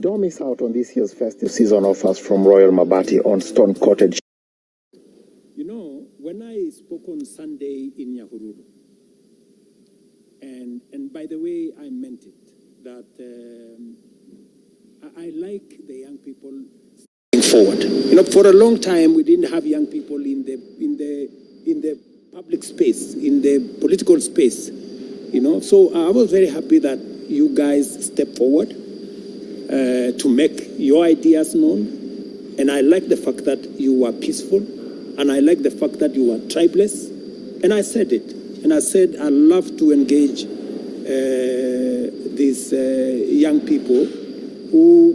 Don't miss out on this year's festive season offers from Royal Mabati on stone coated. You know, when I spoke on Sunday in Nyahururu, and by the way, I meant it, that I like the young people forward. You know, for a long time we didn't have young people in the public space, in the political space. You know, so I was very happy that you guys stepped forward to make your ideas known, and I like the fact that you were peaceful, and I like the fact that you were tribeless, and I said it, and I said I love to engage these young people who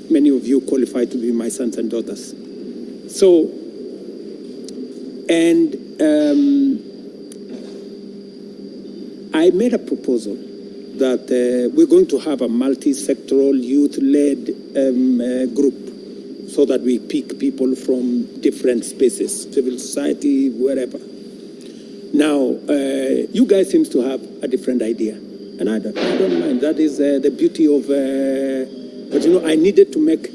many of you qualify to be my sons and daughters. So, and I made a proposal that we're going to have a multi-sectoral youth-led group so that we pick people from different spaces, civil society, wherever. Now, you guys seem to have a different idea, and I don't mind. That is the beauty of, but you know, I needed to make,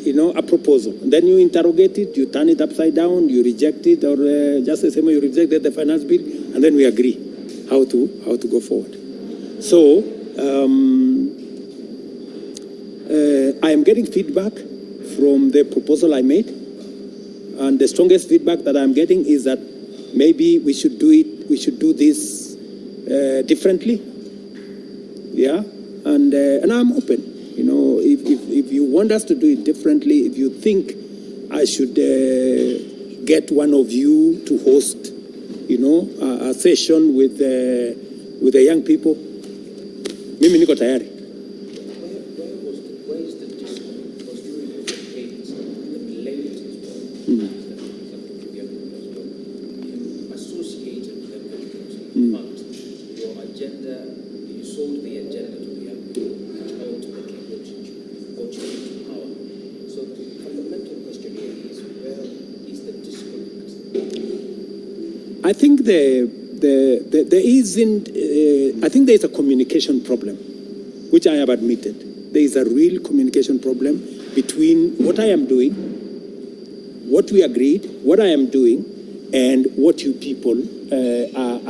you know, a proposal. And then you interrogate it, you turn it upside down, you reject it, or just the same way you rejected the finance bill, and then we agree how to go forward. So, I am getting feedback from the proposal I made, and the strongest feedback that I'm getting is that maybe we should do this differently. Yeah, and I'm open. You know, if you want us to do it differently, if you think I should get one of you to host, you know, a session with the young people, mimi niko tayari. I think there isn't. I think there is a communication problem, which I have admitted. There is a real communication problem between what I am doing, what we agreed, what I am doing, and what you people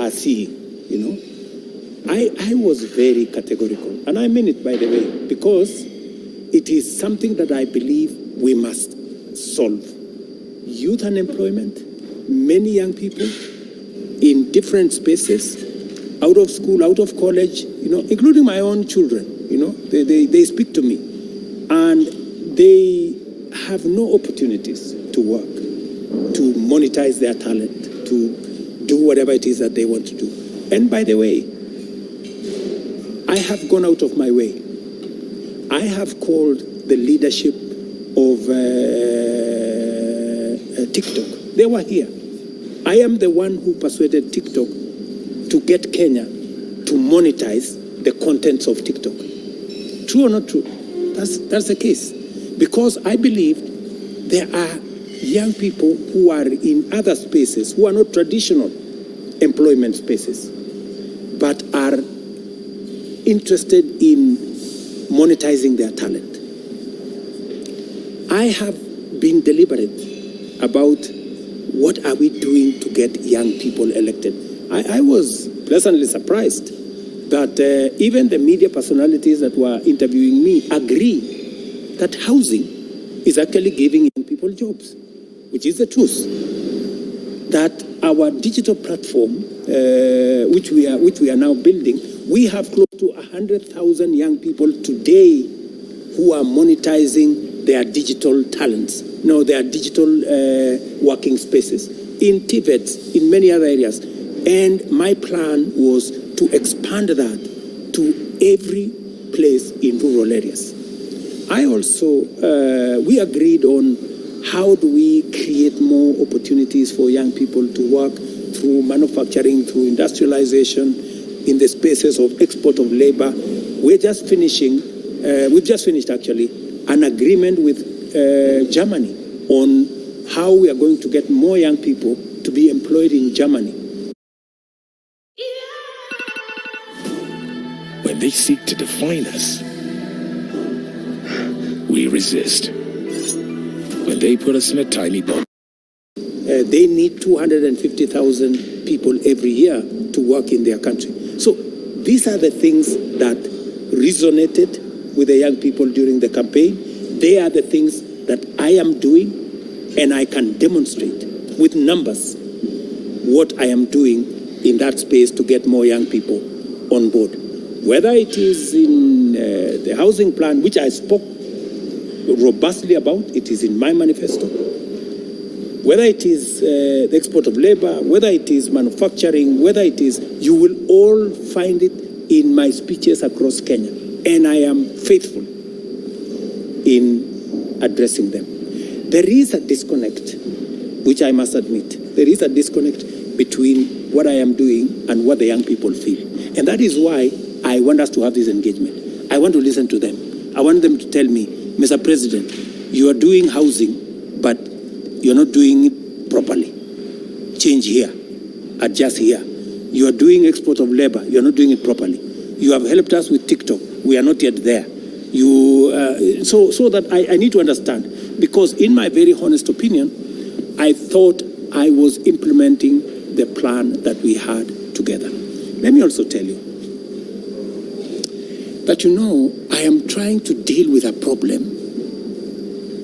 are seeing. You know, I was very categorical, and I mean it, by the way, because it is something that I believe we must solve. Youth unemployment, many young people in different spaces, out of school, out of college, you know, including my own children, you know, they speak to me, and they have no opportunities to work, to monetize their talent, to do whatever it is that they want to do. And by the way, I have gone out of my way. I have called the leadership of TikTok. They were here. I am the one who persuaded TikTok to get Kenya to monetize the contents of TikTok. True or not true? That's the case. Because I believe there are young people who are in other spaces, who are not traditional employment spaces, but are interested in monetizing their talent. I have been deliberate about what are we doing to get young people elected. I was pleasantly surprised that even the media personalities that were interviewing me agree that housing is actually giving young people jobs, which is the truth. That our digital platform, which we are now building, we have close to 100,000 young people today who are monetizing their digital talents, their digital working spaces in TVETs, in many other areas. And my plan was to expand that to every place in rural areas. I also, we agreed on how do we create more opportunities for young people to work through manufacturing, through industrialization, in the spaces of export of labor. We've just finished actually an agreement with Germany on how we are going to get more young people to be employed in Germany. When they seek to define us, we resist. When they put us in a tiny boat. They need 250,000 people every year to work in their country. So these are the things that resonated with the young people during the campaign. They are the things that I am doing, and I can demonstrate with numbers what I am doing in that space to get more young people on board. Whether it is in the housing plan, which I spoke robustly about, it is in my manifesto. Whether it is the export of labor, whether it is manufacturing, whether it is, you will all find it in my speeches across Kenya. And I am faithful in addressing them. There is a disconnect, which I must admit. There is a disconnect between what I am doing and what the young people feel. And that is why I want us to have this engagement. I want to listen to them. I want them to tell me, Mr. President, you are doing housing, but you're not doing it properly. Change here, adjust here. You are doing export of labor, you're not doing it properly. You have helped us with TikTok, we are not yet there. So that I need to understand, because in my very honest opinion, I thought I was implementing the plan that we had together. Let me also tell you that, I am trying to deal with a problem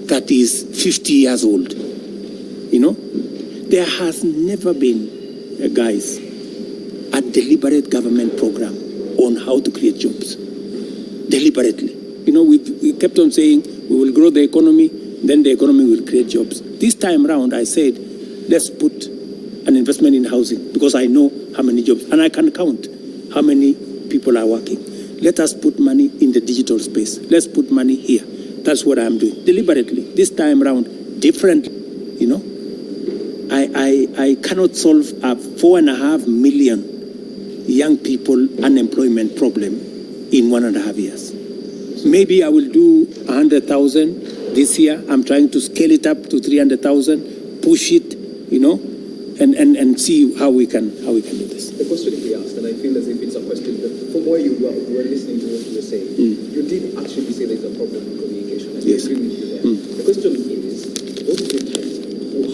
that is 50 years old. There has never been, guys, a deliberate government program on how to create jobs. Deliberately. We kept on saying we will grow the economy, then the economy will create jobs. This time around, I said, let's put an investment in housing, because I know how many jobs, and I can count how many people are working. Let us put money in the digital space. Let's put money here. That's what I'm doing. Deliberately. This time around, differently. I cannot solve a 4.5 million young people unemployment problem in 1.5 years. Maybe I will do 100,000 this year. I'm trying to scale it up to 300,000, push it, and see how we can do this. The question he asked, and I feel as if it's a question that from where you were listening to what you were saying, you did actually say there's a problem with communication. And Yes. I agree with you there. The question is, what is the plan?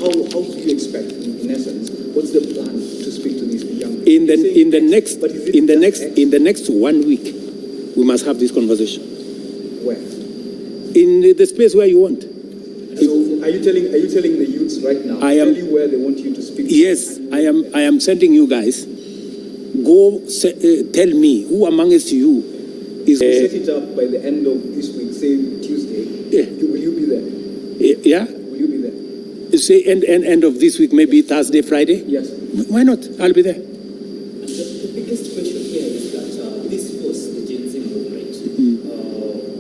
How do you expect, in essence, what's the plan to speak to these young people? In the next 1 week, we must have this conversation. Where? In the space where you want. So are you telling the youths right now? I am- tell you where they want you to speak. Yes, I am sending you guys. Go tell me who amongst you is. Set it up by the end of this week, say Tuesday. Yeah. Will you be there? Yeah. Will you be there? Say end of this week, maybe Thursday, Friday. Yes. Why not? I'll be there. The biggest question here is that this was the Gen Z movement.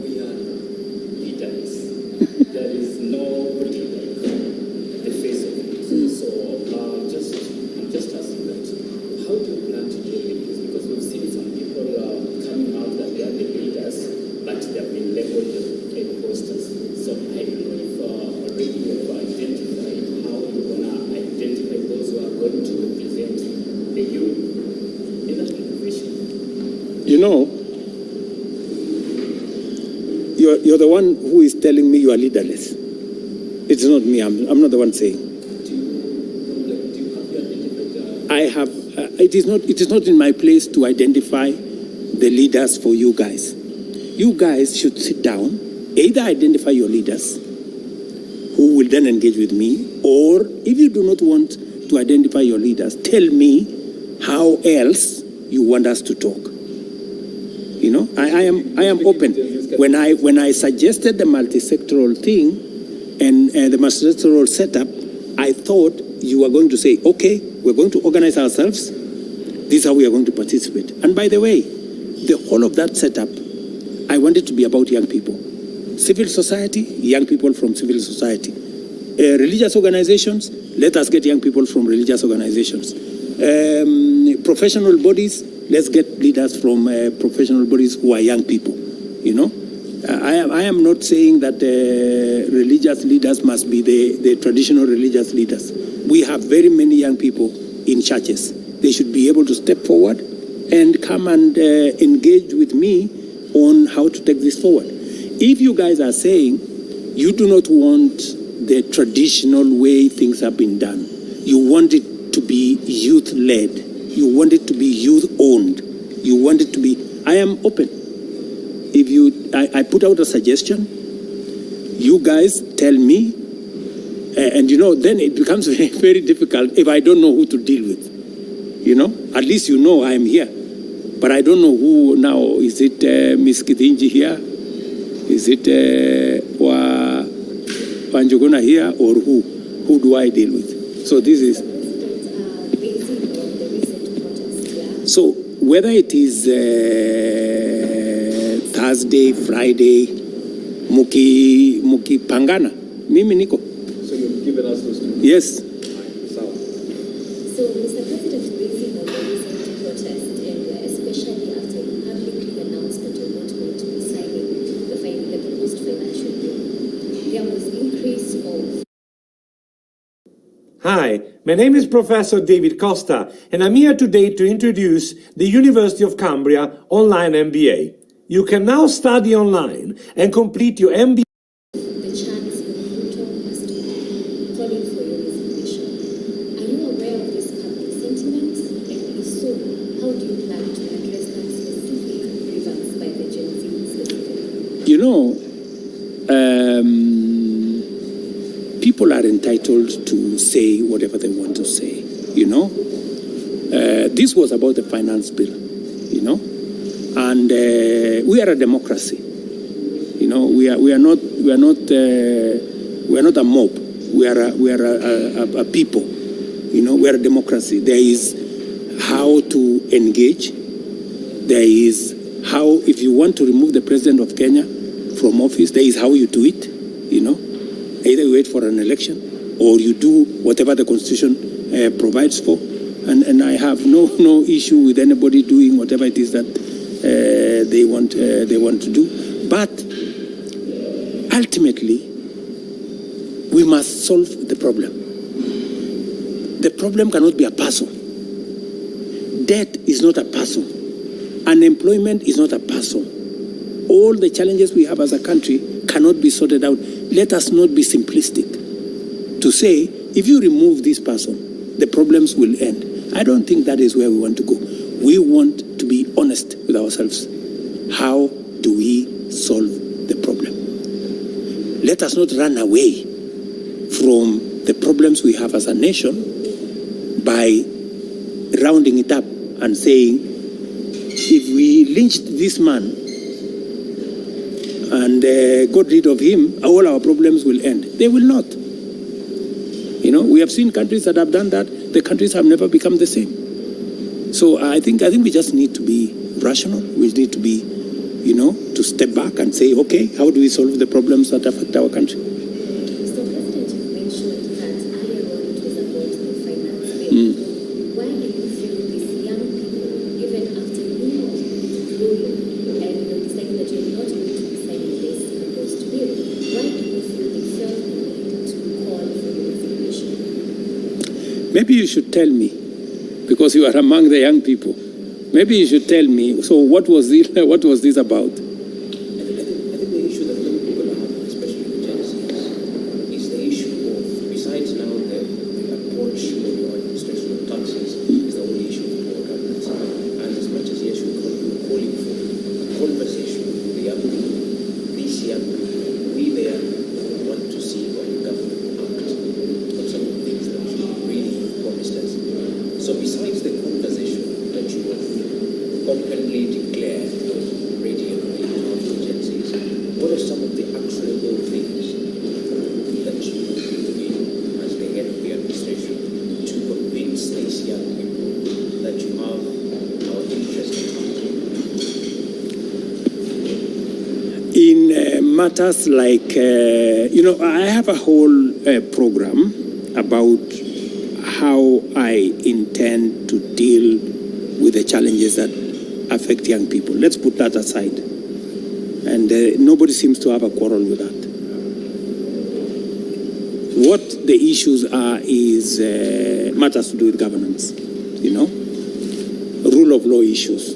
We are leaders. There is nobody like the face of it. So I'm just asking that, how do you plan to deal with this? Because we've seen some people coming out that they are the leaders, but they have been labeled as imposters. So I don't know if already you have identified how you're going to identify those who are going to represent the youth in that situation. You're the one who is telling me you are leaderless. It's not me. I'm not the one saying. Have you identified I have. It is not in my place to identify the leaders for you guys. You guys should sit down, either identify your leaders, who will then engage with me, or if you do not want to identify your leaders, tell me how else you want us to talk. I am open. When I suggested the multi-sectoral thing and the multi-sectoral setup, I thought you were going to say, okay, we're going to organize ourselves. This is how we are going to participate. And by the way, the whole of that setup, I want it to be about young people. Civil society, young people from civil society. Religious organizations, let us get young people from religious organizations. Professional bodies, let's get leaders from professional bodies who are young people. I am not saying that religious leaders must be the traditional religious leaders. We have very many young people in churches. They should be able to step forward and come and engage with me on how to take this forward. If you guys are saying you do not want the traditional way things have been done, you want it to be youth-led, you want it to be youth-owned, you want it to be, I am open. If I put out a suggestion, you guys tell me, and then it becomes very, very difficult if I don't know who to deal with. At least I am here. But I don't know who now. Is it Ms. Kithinji here? Is it Wanjuguna here? Or who? Who do I deal with? So this is... So whether it is Thursday, Friday, Muki Pangana, Mimi Niko. So you've given us those two? Yes. So, Mr. President, basing on the recent protest, and especially after you publicly announced that you're not going to be signing the proposed financial bill, there was increase of... Hi, my name is Professor David Costa, and I'm here today to introduce the University of Cambria Online MBA. You can now study online and complete your MBA. The chance in Pluto must be calling for your resignation. Are you aware of this public sentiment? And if so, how do you plan to address that specific grievance by the Gen Z specifically? People are entitled to say whatever they want to say, This was about the finance bill, And we are a democracy. We are not a mob. We are a people. We are a democracy. There is how to engage. There is how, if you want to remove the president of Kenya from office, there is how you do it. Either you wait for an election or you do whatever the Constitution provides for. And I have no issue with anybody doing whatever it is that they want to do. But ultimately, we must solve the problem. The problem cannot be a person. Debt is not a person. Unemployment is not a person. All the challenges we have as a country cannot be sorted out. Let us not be simplistic to say, if you remove this person, the problems will end. I don't think that is where we want to go. We want to be honest with ourselves. How do we solve the problem? Let us not run away from the problems we have as a nation by rounding it up and saying, if we lynched this man and got rid of him, all our problems will end. They will not. We have seen countries that have done that. The countries have never become the same. So I think we just need to be rational. We need to be, to step back and say, okay, how do we solve the problems that affect our country? Mr. President, you mentioned that earlier on it was about the finance bill. Why do you feel these young people, even after you and deciding that you're not going to be signing this proposed bill, why do you feel they felt the need to call for your resignation? Maybe you should tell me, because you are among the young people. Maybe you should tell me. So what was this about? I think the issue that many people are having, especially the Gen Zs, is the issue of, besides now the approach of your administration of taxes, is the only issue of poor governance. And as much as yes, you're calling for a conversation with the young people, these young people, we the young people want to see our government act on some of the things that you really promised us. So besides the conversation that you have openly declared already and to Gen Zs, what are some of the actionable things that you will be doing as the head of the administration to convince these young people that you have our interest in mind? In matters like, I have a whole program about how I intend to deal with the challenges that affect young people. Let's put that aside. And nobody seems to have a quarrel with that. What the issues are is matters to do with governance, rule of law issues.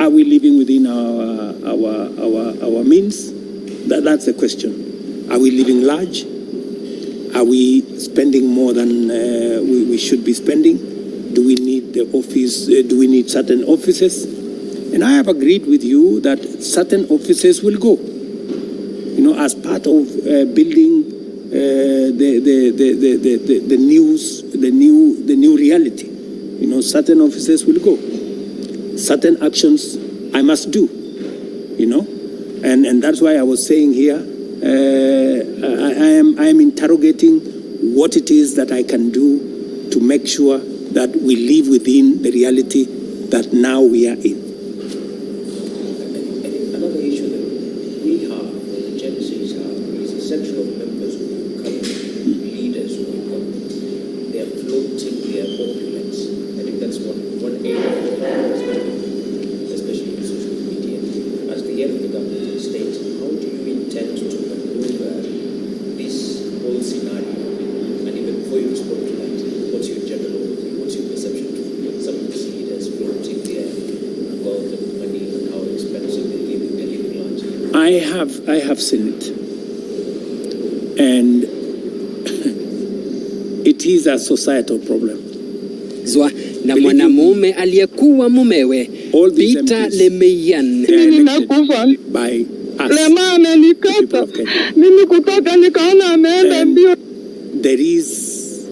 Are we living within our means? That's the question. Are we living large? Are we spending more than we should be spending? Do we need the office? Do we need certain offices? And I have agreed with you that certain offices will go. You know, as part of building the new reality. You know, certain offices will go. Certain actions I must do. You know, and that's why I was saying here, I am interrogating what it is that I can do to make sure that we live within the reality that now we are in. Another issue that we have, the Gen Zs have, is a section of members who become leaders of the government. They are floating their opulence. I think that's one area, especially in social media. As the head of the government states, how do you intend to maneuver this whole scenario? And even before you respond to that, what's your general overview? What's your perception of some of these leaders floating their wealth and money and how expensive they're living lives? I have seen it, and it is a societal problem. Zwa na mwanamume aliyekuwa mumewe Peter Lemeyan by us. There is,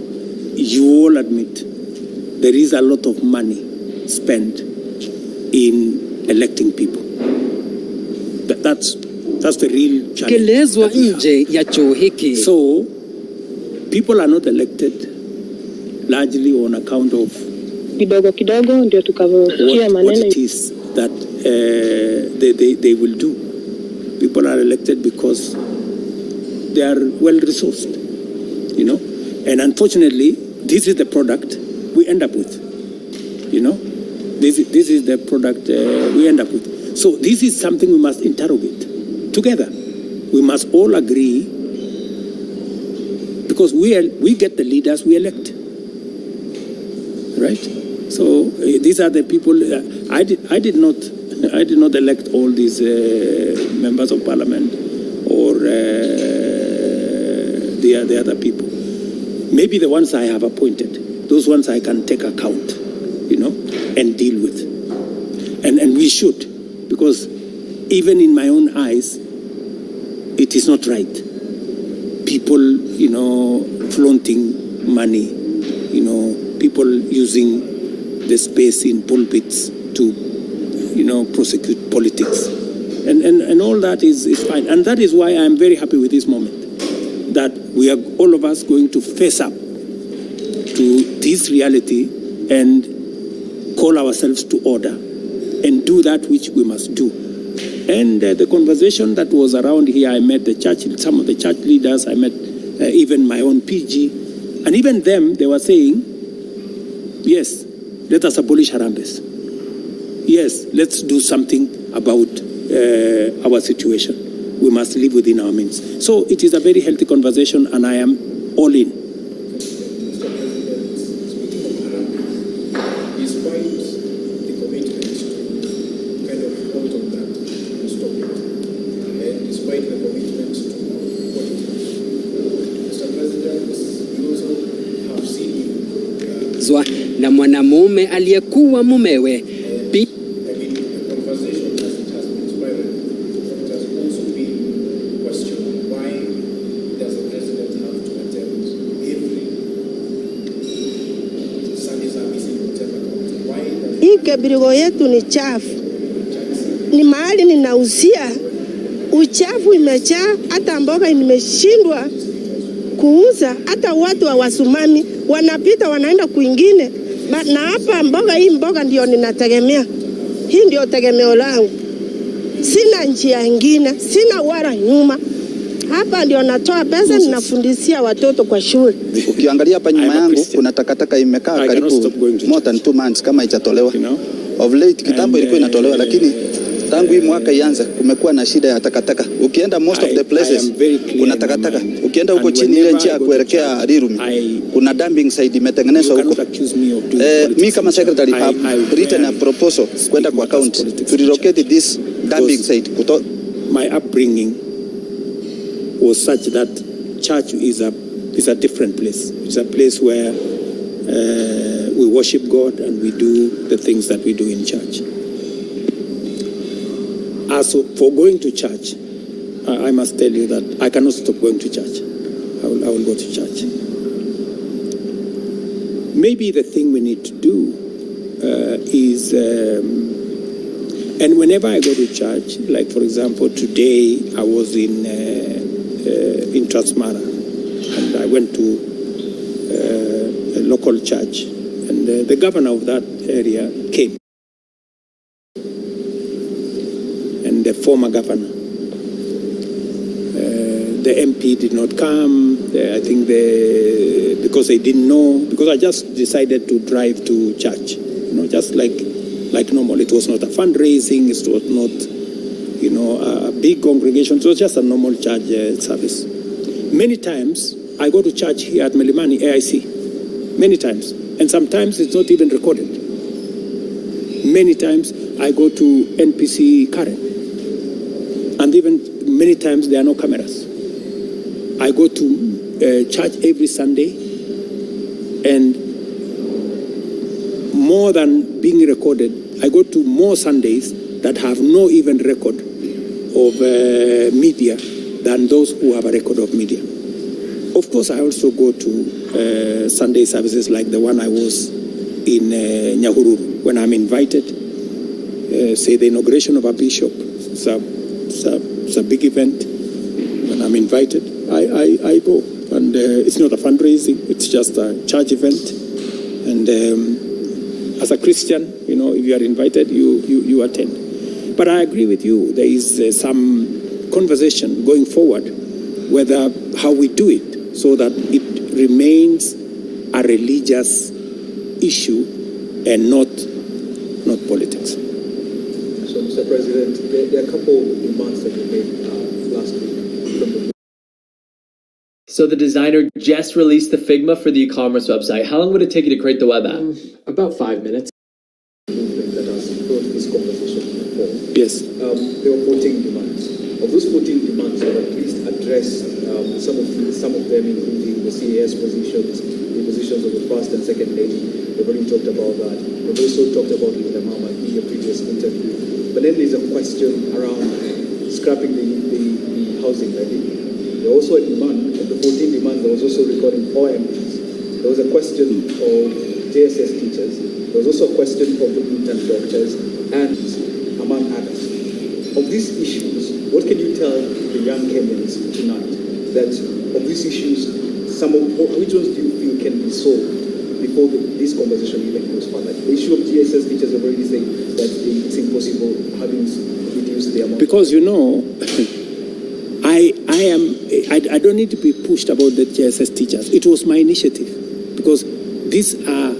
you all admit, there is a lot of money spent in electing people. That's the real challenge. So people are not elected largely on account of what it is that they will do. People are elected because they are well resourced, you know. And unfortunately, this is the product we end up with, you know. This is the product we end up with. So this is something we must interrogate together. We must all agree, because we get the leaders we elect, right? So these are the people. I did not elect all these members of parliament or the other people. Maybe the ones I have appointed, those ones I can take account, you know, and deal with, and we should, because even in my own eyes, it is not right. People, you know, flaunting money, you know, people using the space in pulpits to, you know, prosecute politics. And all that is fine. And that is why I am very happy with this moment, that we are all of us going to face up to this reality and call ourselves to order and do that which we must do. And the conversation that was around here, I met some of the church leaders, I met even my own PG, and even them, they were saying, yes, let us abolish Harambes. Yes, let's do something about our situation. We must live within our means. So it is a very healthy conversation, and I am all in. Zwa na mwanamume aliyekuwa mumewe Hii Kibirigo yetu ni chafu, ni mahali ninauzia, uchafu imejaa, hata mboga nimeshindwa kuuza, hata watu hawasumami, wanapita wanaenda kwingine. Na hapa mboga, hii mboga ndio ninategemea, hii ndio tegemeo langu, sina njia nyingine, sina wala nyuma. Hapa ndio natoa pesa, ninafundishia watoto kwa shule. Ukiangalia hapa nyuma yangu kuna takataka imekaa karibu more than 2 months kama haijatolewa. Of late kitambo ilikuwa inatolewa, lakini Tangu hii mwaka ianze kumekuwa na shida ya takataka. Ukienda most of the places kuna takataka. Ukienda huko chini ile njia kuelekea Rirumi kuna dumping site imetengenezwa huko. Mimi kama secretary have written a proposal kwenda kwa county to relocate this dumping site. My upbringing was such that church is a different place. It's a place where we worship God and we do the things that we do in church. As for going to church, I must tell you that I cannot stop going to church. I will go to church. Maybe the thing we need to do is, and whenever I go to church, like for example today I was in Transmara, and I went to a local church, and the governor of that area came, and the former governor. The MP did not come. I think because they didn't know, because I just decided to drive to church, just like normal. It was not a fundraising. It was not, a big congregation. It was just a normal church service. Many times I go to church here at Milimani AIC. Many times, and sometimes it's not even recorded. Many times I go to NPC Karen, and even many times there are no cameras. I go to church every Sunday, and more than being recorded, I go to more Sundays that have no even record of media than those who have a record of media. Of course, I also go to Sunday services like the one I was in Nyahururu, when I'm invited, say the inauguration of a bishop. It's a big event. When I'm invited, I go. And it's not a fundraising, it's just a church event. And as a Christian, if you are invited, you attend. But I agree with you, there is some conversation going forward whether how we do it so that it remains a religious issue and not politics. So, Mr. President, there are a couple of demands that you made last week from the. So the designer just released the Figma for the e-commerce website. How long would it take you to create the web app? About 5 minutes. That has brought this conversation before. Yes. There were 14 demands. Of those 14 demands, I at least addressed some of them, including the CAS positions, the positions of the first and second lady. We've already talked about that. We've also talked about Linda Mama in your previous interview. But then there's a question around scrapping the housing levy. There also a demand, of the 14 demands, there was also recording OMPs. There was a question of JSS teachers. There was also a question of the intern doctors, and among others. Of these issues, what can you tell the young Kenyans tonight? That of these issues, which ones do you feel can be solved before this conversation even goes further? The issue of GSS teachers have already said that it's impossible having reduced the amount. Because I don't need to be pushed about the JSS teachers. It was my initiative, because these are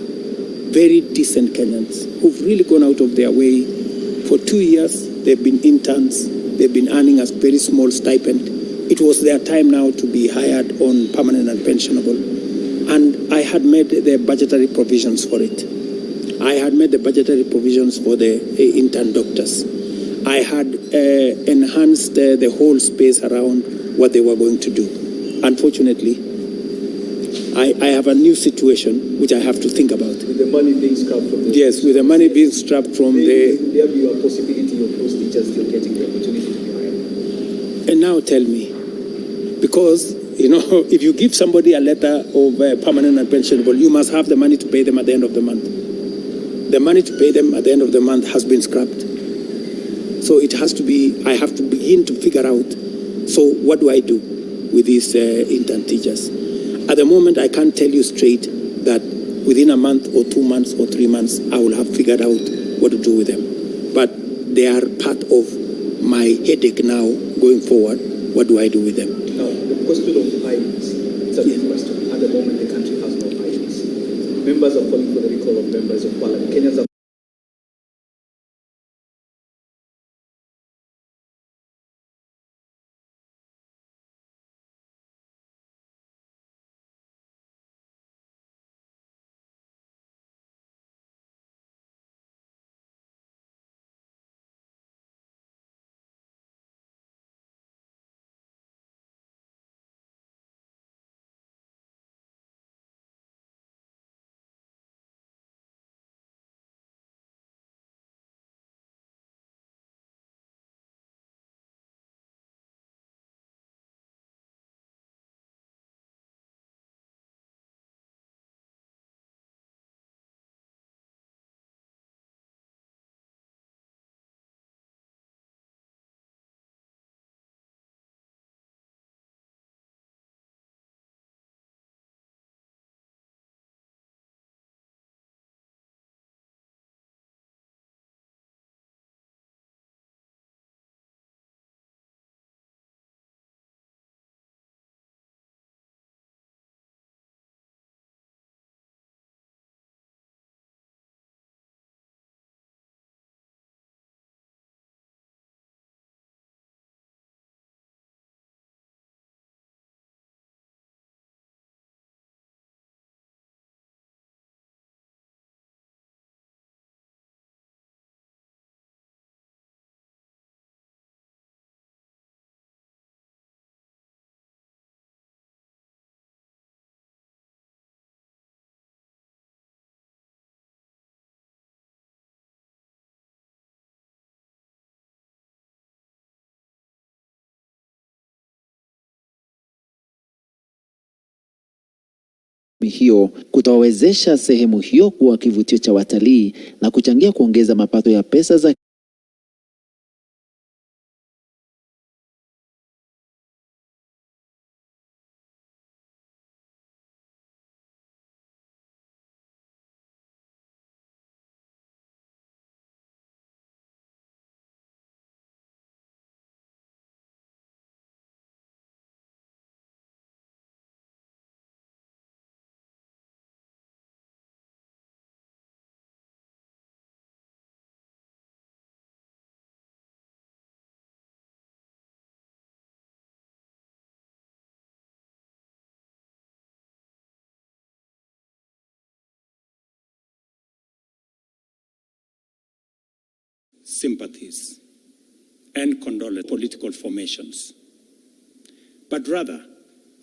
very decent Kenyans who've really gone out of their way. For 2 years, they've been interns. They've been earning a very small stipend. It was their time now to be hired on permanent and pensionable. And I had made the budgetary provisions for it. I had made the budgetary provisions for the intern doctors. I had enhanced the whole space around what they were going to do. Unfortunately, I have a new situation which I have to think about. With the money being scrapped from the... Yes, with the money being scrapped from there be a possibility of those teachers still getting the opportunity to be hired. And now tell me, because, if you give somebody a letter of permanent and pensionable, you must have the money to pay them at the end of the month. The money to pay them at the end of the month has been scrapped. So it has to be, I have to begin to figure out, so what do I do with these intern teachers? At the moment, I can't tell you straight that within a month or 2 months or 3 months, I will have figured out what to do with them. But they are part of my headache now going forward. What do I do with them? Now, the question of IEPs, it's a big question. At the moment, the country has no IEPs. Members are calling for the recall of members of parliament. Kenyans are hiyo kutawezesha sehemu hiyo kuwa kivutio cha watalii na kuchangia kuongeza mapato ya pesa za sympathies and condolence political formations, but rather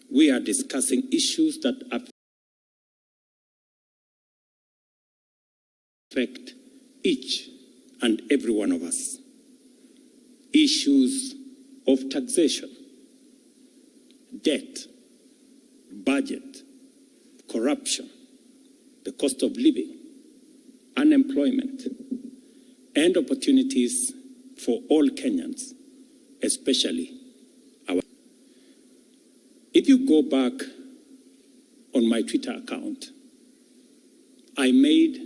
we are discussing issues that affect each and every one of us. Issues of taxation, debt, budget, corruption, the cost of living, unemployment, and opportunities for all Kenyans, especially our. If you go back on my Twitter account, I made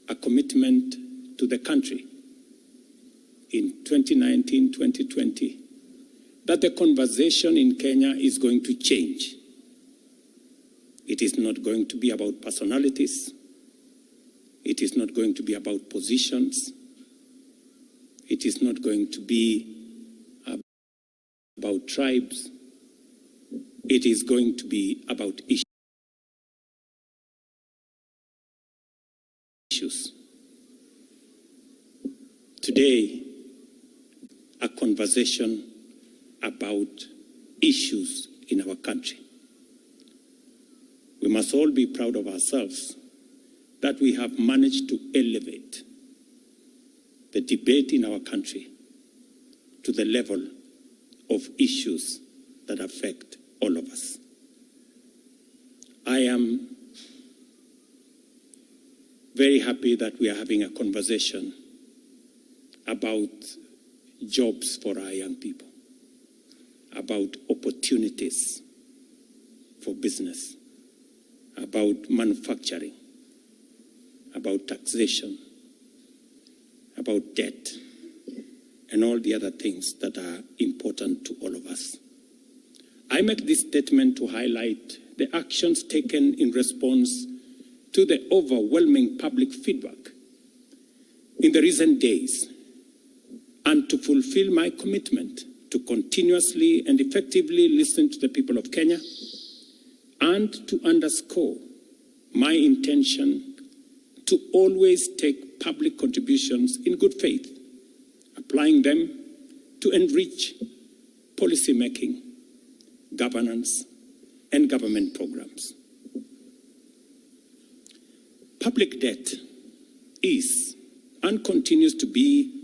a commitment to the country in 2019-2020 that the conversation in Kenya is going to change. It is not going to be about personalities. It is not going to be about positions. It is not going to be about tribes. It is going to be about issues. Today, a conversation about issues in our country. We must all be proud of ourselves that we have managed to elevate the debate in our country to the level of issues that affect all of us. I am very happy that we are having a conversation about jobs for our young people, about opportunities for business, about manufacturing, about taxation, about debt, and all the other things that are important to all of us. I make this statement to highlight the actions taken in response to the overwhelming public feedback in the recent days, and to fulfill my commitment to continuously and effectively listen to the people of Kenya, and to underscore my intention to always take public contributions in good faith, applying them to enrich policy making, governance, and government programs. Public debt is and continues to be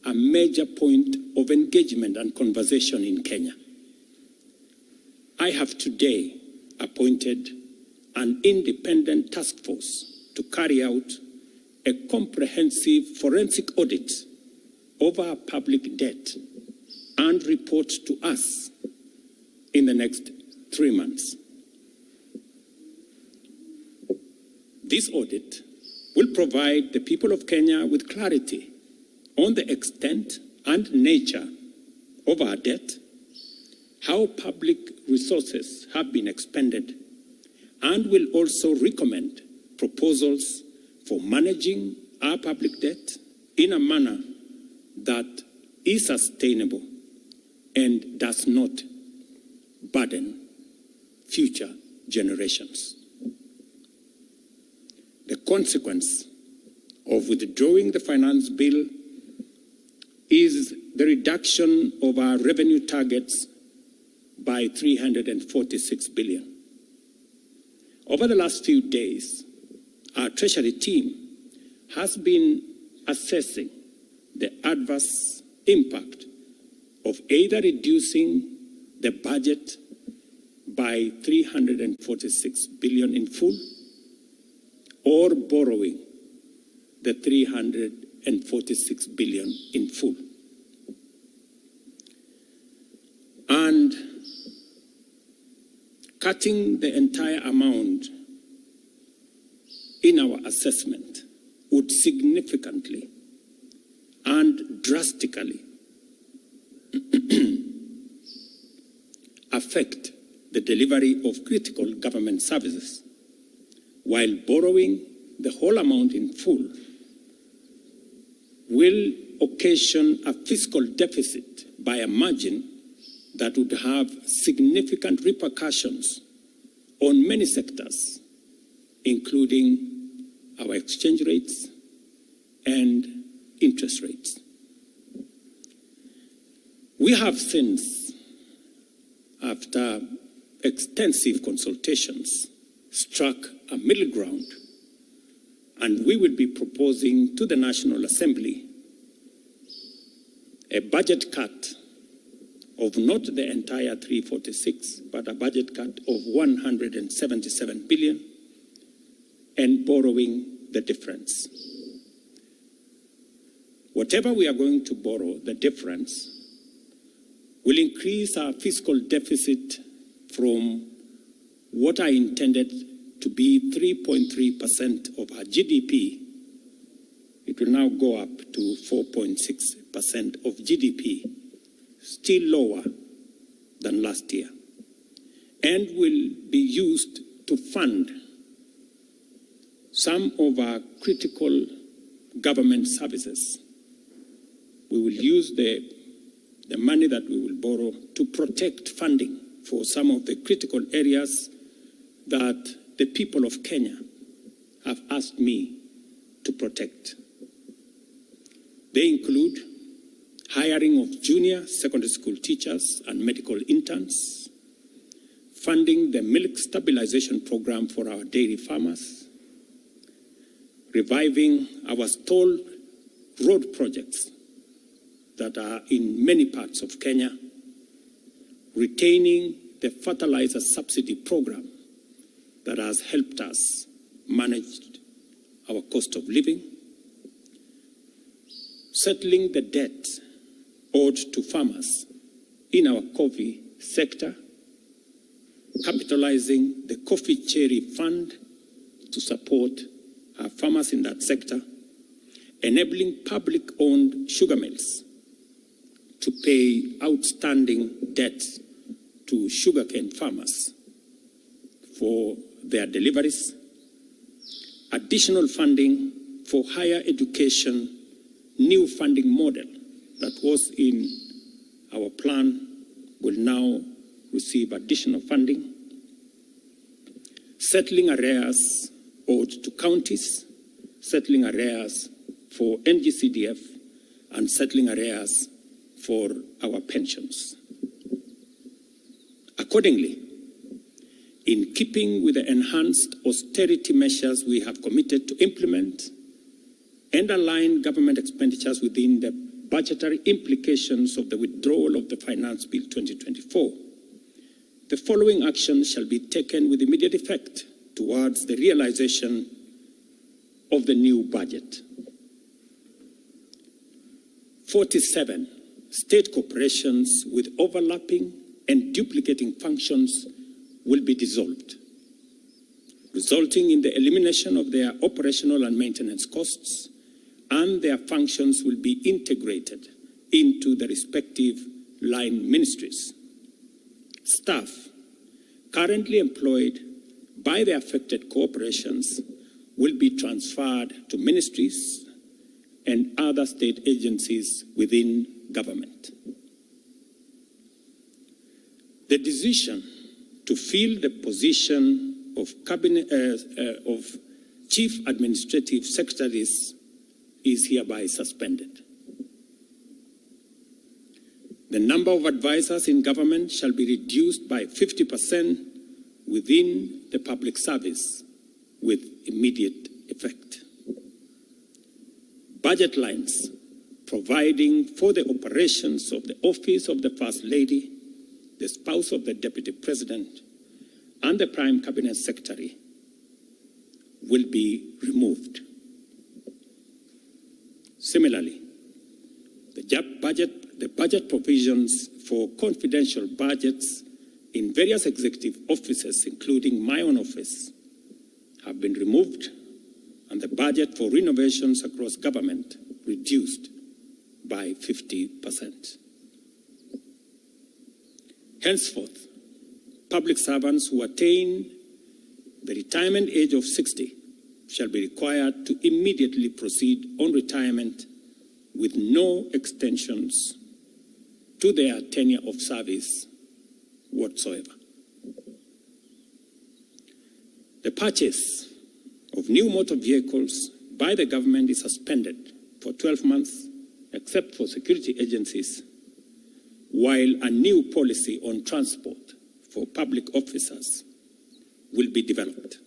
a major point of engagement and conversation in Kenya. I have today appointed an independent task force to carry out a comprehensive forensic audit of our public debt and report to us in the next 3 months. This audit will provide the people of Kenya with clarity on the extent and nature of our debt, how public resources have been expended, and will also recommend proposals for managing our public debt in a manner that is sustainable and does not burden future generations. The consequence of withdrawing the finance bill is the reduction of our revenue targets by 346 billion. Over the last few days, our Treasury team has been assessing the adverse impact of either reducing the budget by 346 billion in full, or borrowing the 346 billion in full. And cutting the entire amount in our assessment would significantly and drastically affect the delivery of critical government services, while borrowing the whole amount in full will occasion a fiscal deficit by a margin that would have significant repercussions on many sectors, including our exchange rates and interest rates. We have since, after extensive consultations, struck a middle ground, and we will be proposing to the National Assembly a budget cut of not the entire 346, but a budget cut of 177 billion, and borrowing the difference. Whatever we are going to borrow, the difference will increase our fiscal deficit from what I intended to be 3.3% of our GDP. It will now go up to 4.6% of GDP, still lower than last year, and will be used to fund some of our critical government services. We will use the money that we will borrow to protect funding for some of the critical areas that the people of Kenya have asked me to protect. They include hiring of junior secondary school teachers and medical interns, funding the milk stabilization program for our dairy farmers, reviving our stalled road projects that are in many parts of Kenya, retaining the fertilizer subsidy program that has helped us manage our cost of living, settling the debt owed to farmers in our coffee sector, capitalizing the Coffee Cherry Fund to support our farmers in that sector, enabling public-owned sugar mills to pay outstanding debts to sugarcane farmers for their deliveries, additional funding for higher education, new funding model that was in our plan will now receive additional funding, settling arrears owed to counties, settling arrears for NGCDF, and settling arrears for our pensions. Accordingly, in keeping with the enhanced austerity measures we have committed to implement and align government expenditures within the budgetary implications of the withdrawal of the Finance Bill 2024, the following actions shall be taken with immediate effect towards the realization of the new budget. 47 state corporations with overlapping and duplicating functions will be dissolved, resulting in the elimination of their operational and maintenance costs, and their functions will be integrated into the respective line ministries. Staff currently employed by the affected corporations will be transferred to ministries and other state agencies within government. The decision to fill the position of Chief Administrative Secretaries is hereby suspended. The number of advisors in government shall be reduced by 50% within the public service with immediate effect. Budget lines providing for the operations of the office of the First Lady, the spouse of the Deputy President, and the Prime Cabinet Secretary will be removed. Similarly, the budget provisions for confidential budgets in various executive offices, including my own office, have been removed, and the budget for renovations across government reduced by 50%. Henceforth, public servants who attain the retirement age of 60 shall be required to immediately proceed on retirement with no extensions to their tenure of service whatsoever. The purchase of new motor vehicles by the government is suspended for 12 months, except for security agencies, while a new policy on transport for public officers will be developed.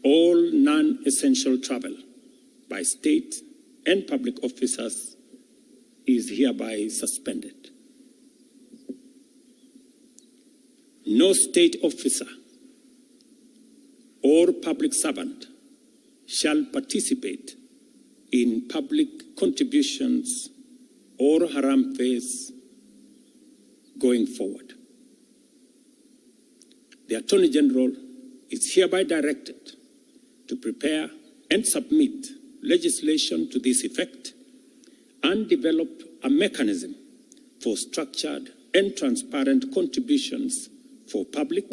All non-essential travel by state and public officers is hereby suspended. No state officer or public servant shall participate in public contributions or haram fees going forward. The Attorney General is hereby directed to prepare and submit legislation to this effect and develop a mechanism for structured and transparent contributions for public,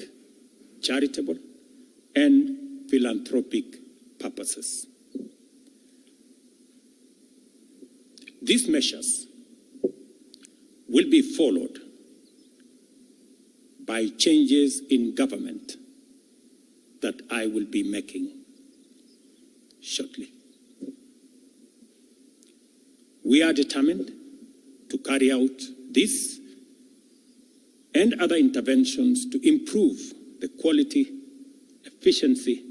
charitable, and philanthropic purposes. These measures will be followed by changes in government that I will be making shortly. We are determined to carry out this and other interventions to improve the quality, efficiency,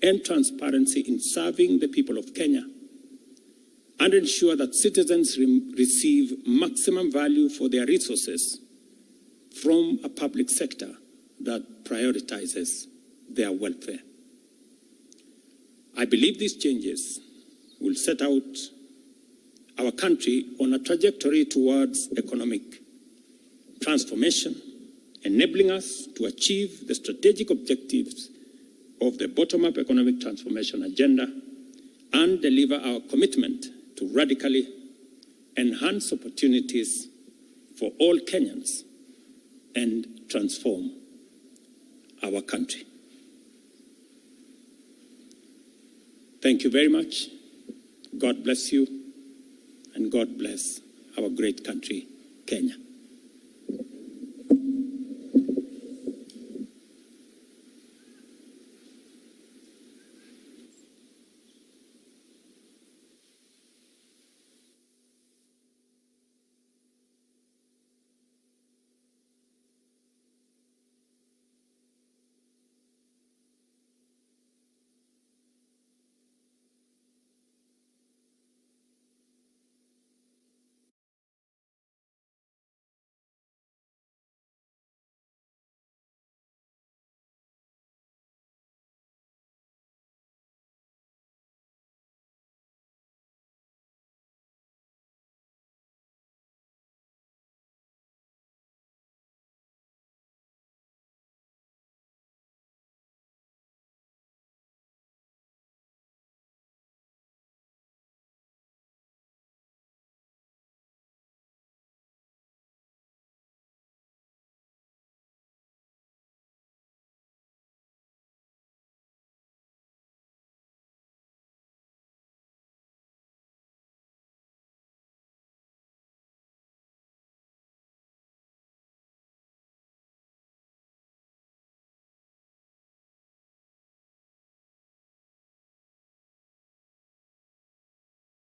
and transparency in serving the people of Kenya and ensure that citizens receive maximum value for their resources from a public sector that prioritizes their welfare. I believe these changes will set out our country on a trajectory towards economic transformation, enabling us to achieve the strategic objectives of the bottom-up economic transformation agenda and deliver our commitment to radically enhance opportunities for all Kenyans and transform our country. Thank you very much. God bless you, and God bless our great country, Kenya.